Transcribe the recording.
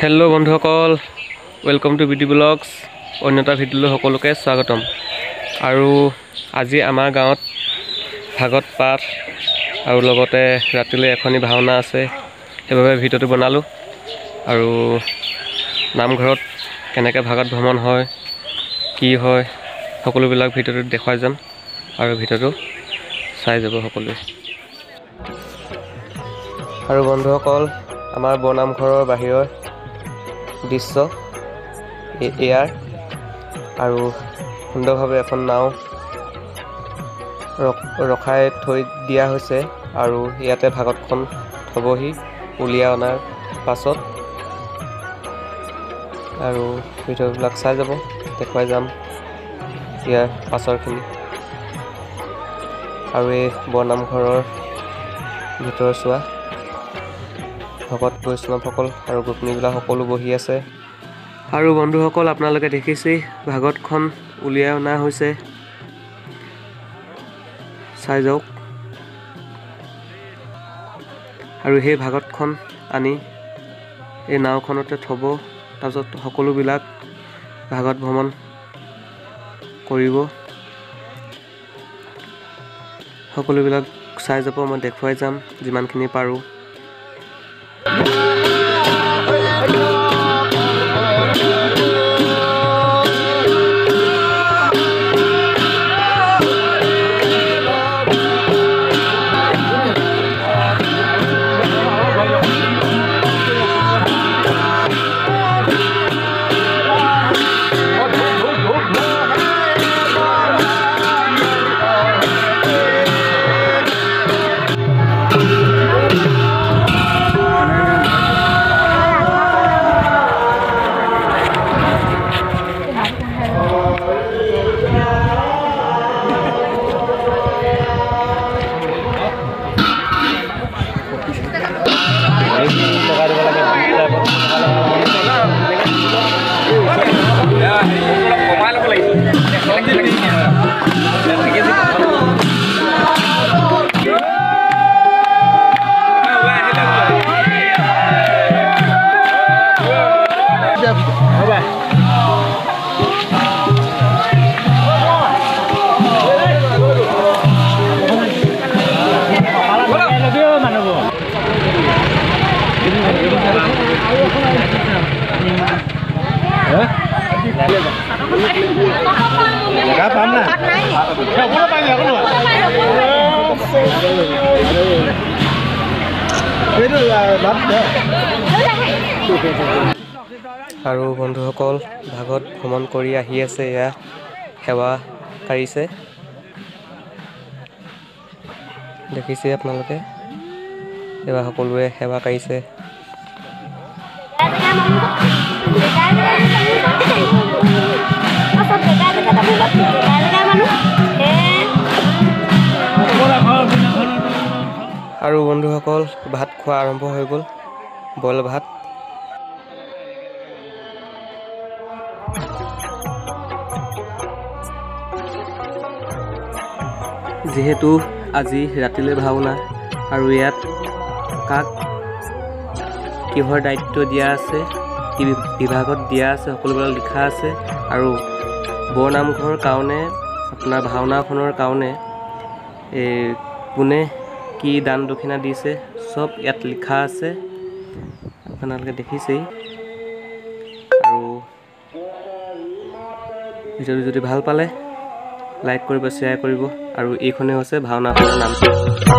Hello बंधुসকল welcome to BD blogs अन्यता video सकलोके स्वागतम और आज आमार गाँवत भागत पाठ और लगते रातिले एखनी भावना आछे हेबाबे भिडिओ बनालो और नामघरत केनेके भागत भ्रमण হয় কি হয় সকলোবিলাক भिडिओ देखुৱাই যাম और भिडिओ চাই যাব সকলোৱে और बंधुসকল आमार बरनामघৰৰ बाहिৰৰ दृश्य एयार और सुंदर भावे एखन नाव रखाई थई दिया होइसे और इयाते भागतखन थबही उलिया अनार पाছত और भिडिओবিলাক চাই যাব দেখুৱাই যাম ইয়াৰ পাছৰখিনি और এই বৰনামঘৰৰ ভিতৰ চোৱা भगत वैष्णवসকল और गोपनीबिला सकलो बहि आछे और बंधुসকল आपनालोके देखिছে भागतखन उलिया अना होइसे चाइ जाওক और हे भागतखन आनी ए नावखनते थब तारपिছত सकलोबिलाक भागत भ्रमण करिब सकलोबिलाक चाइ যাব मैं देखुৱাই যাম जिमानखिनि पारो और बंधुসকল भागत भ्रमण करी आहि आछे या सेवा कारिছে देखिছে आपनालोके एबा सकलोए सेवा कारिছে और बंधुসকল भात खा आरम्भ हो गल बल भात जेहेतु আজি रातिले भावना और यात काक किहर दायित्व दिया आछे कि विभागत दिया आछे सकलोবিলাক लिखा आछे और बरनामघर कारणे अपना भावनाखনৰ कारणे कोने की दान दक्षिणा दिसे सब यात लिखा आछे आपनालोके देखिছেই और भिडिओ যদি ভাল पाले लाइक करिब शेयर करिब और এইখনে হৈছে भावनाखনৰ नाम।